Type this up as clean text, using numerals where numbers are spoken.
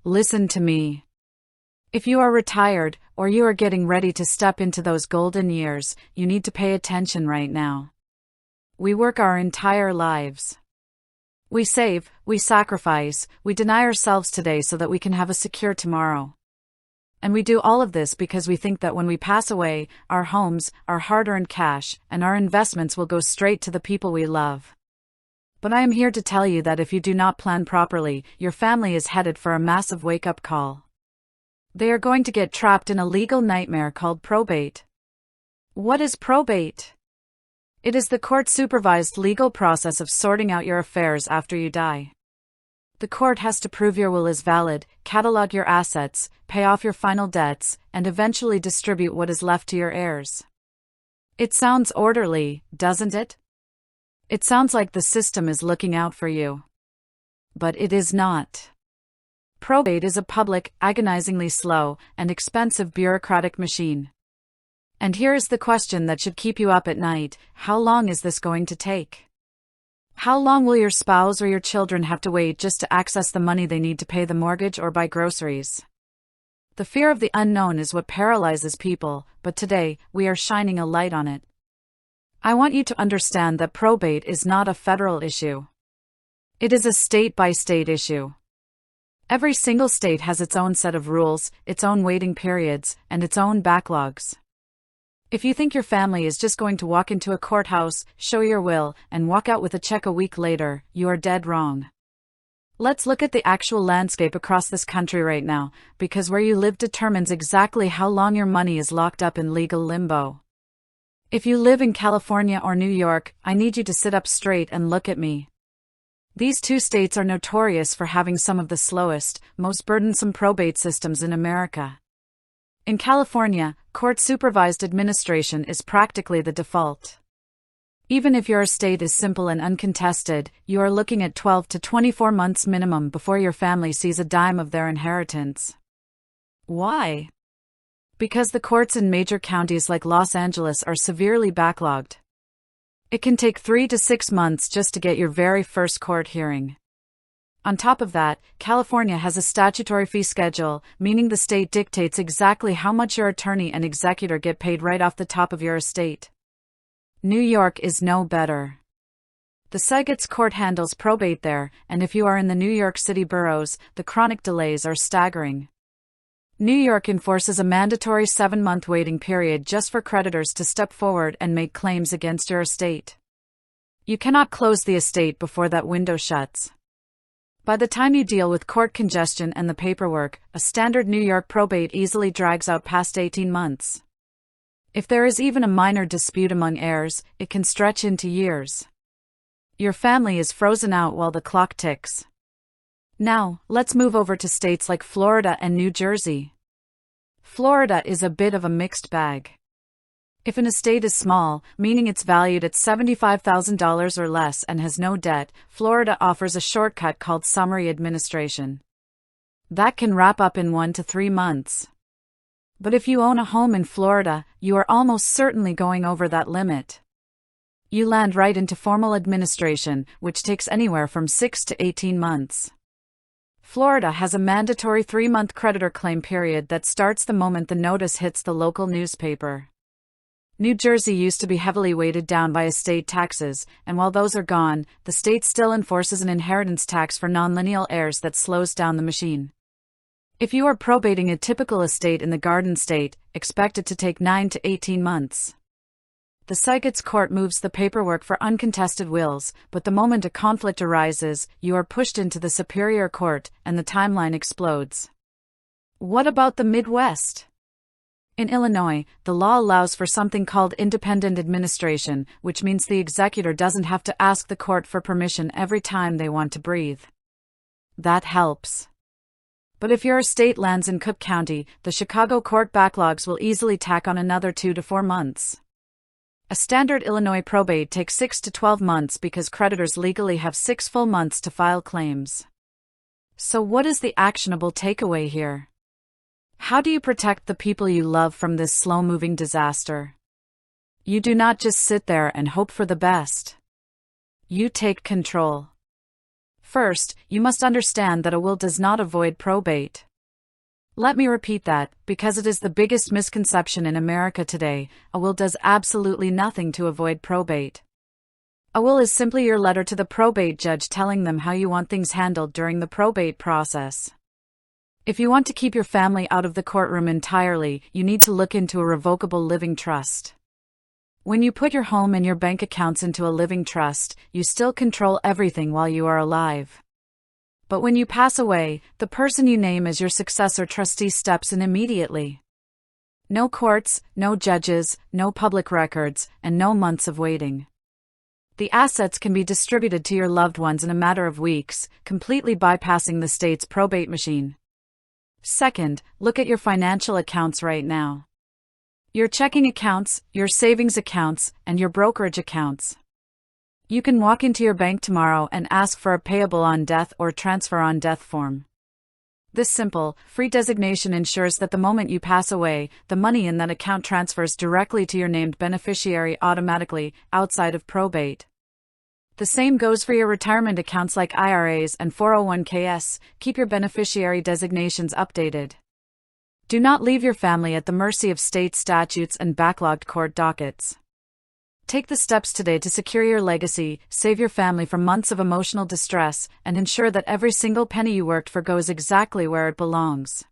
Listen to me. If you are retired, or you are getting ready to step into those golden years, you need to pay attention right now. We work our entire lives. We save, we sacrifice, we deny ourselves today so that we can have a secure tomorrow. And we do all of this because we think that when we pass away, our homes, our hard-earned cash, and our investments will go straight to the people we love. But I am here to tell you that if you do not plan properly, your family is headed for a massive wake-up call. They are going to get trapped in a legal nightmare called probate. What is probate? It is the court-supervised legal process of sorting out your affairs after you die. The court has to prove your will is valid, catalog your assets, pay off your final debts, and eventually distribute what is left to your heirs. It sounds orderly, doesn't it? It sounds like the system is looking out for you. But it is not. Probate is a public, agonizingly slow, and expensive bureaucratic machine. And here is the question that should keep you up at night: how long is this going to take? How long will your spouse or your children have to wait just to access the money they need to pay the mortgage or buy groceries? The fear of the unknown is what paralyzes people, but today, we are shining a light on it. I want you to understand that probate is not a federal issue. It is a state-by-state issue. Every single state has its own set of rules, its own waiting periods, and its own backlogs. If you think your family is just going to walk into a courthouse, show your will, and walk out with a check a week later, you are dead wrong. Let's look at the actual landscape across this country right now, because where you live determines exactly how long your money is locked up in legal limbo. If you live in California or New York, I need you to sit up straight and look at me. These two states are notorious for having some of the slowest, most burdensome probate systems in America. In California, court-supervised administration is practically the default. Even if your estate is simple and uncontested, you are looking at 12 to 24 months minimum before your family sees a dime of their inheritance. Why? Because the courts in major counties like Los Angeles are severely backlogged. It can take 3 to 6 months just to get your very first court hearing. On top of that, California has a statutory fee schedule, meaning the state dictates exactly how much your attorney and executor get paid right off the top of your estate. New York is no better. The Segates Court handles probate there, and if you are in the New York City boroughs, the chronic delays are staggering. New York enforces a mandatory 7-month waiting period just for creditors to step forward and make claims against your estate. You cannot close the estate before that window shuts. By the time you deal with court congestion and the paperwork, a standard New York probate easily drags out past 18 months. If there is even a minor dispute among heirs, it can stretch into years. Your family is frozen out while the clock ticks. Now, let's move over to states like Florida and New Jersey. Florida is a bit of a mixed bag. If an estate is small, meaning it's valued at $75,000 or less and has no debt, Florida offers a shortcut called summary administration. That can wrap up in 1 to 3 months. But if you own a home in Florida, you are almost certainly going over that limit. You land right into formal administration, which takes anywhere from 6 to 18 months. Florida has a mandatory 3-month creditor claim period that starts the moment the notice hits the local newspaper. New Jersey used to be heavily weighted down by estate taxes, and while those are gone, the state still enforces an inheritance tax for non-lineal heirs that slows down the machine. If you are probating a typical estate in the Garden State, expect it to take 9 to 18 months. The Segates Court moves the paperwork for uncontested wills, but the moment a conflict arises, you are pushed into the Superior Court, and the timeline explodes. What about the Midwest? In Illinois, the law allows for something called independent administration, which means the executor doesn't have to ask the court for permission every time they want to breathe. That helps. But if your estate lands in Cook County, the Chicago court backlogs will easily tack on another 2 to 4 months. A standard Illinois probate takes 6 to 12 months because creditors legally have 6 full months to file claims. So what is the actionable takeaway here? How do you protect the people you love from this slow-moving disaster? You do not just sit there and hope for the best. You take control. First, you must understand that a will does not avoid probate. Let me repeat that, because it is the biggest misconception in America today. A will does absolutely nothing to avoid probate. A will is simply your letter to the probate judge telling them how you want things handled during the probate process. If you want to keep your family out of the courtroom entirely, you need to look into a revocable living trust. When you put your home and your bank accounts into a living trust, you still control everything while you are alive. But when you pass away, the person you name as your successor trustee steps in immediately. No courts, no judges, no public records, and no months of waiting. The assets can be distributed to your loved ones in a matter of weeks, completely bypassing the state's probate machine. Second, look at your financial accounts right now. Your checking accounts, your savings accounts, and your brokerage accounts. You can walk into your bank tomorrow and ask for a payable on death or transfer on death form. This simple, free designation ensures that the moment you pass away, the money in that account transfers directly to your named beneficiary automatically, outside of probate. The same goes for your retirement accounts like IRAs and 401ks. Keep your beneficiary designations updated. Do not leave your family at the mercy of state statutes and backlogged court dockets. Take the steps today to secure your legacy, save your family from months of emotional distress, and ensure that every single penny you worked for goes exactly where it belongs.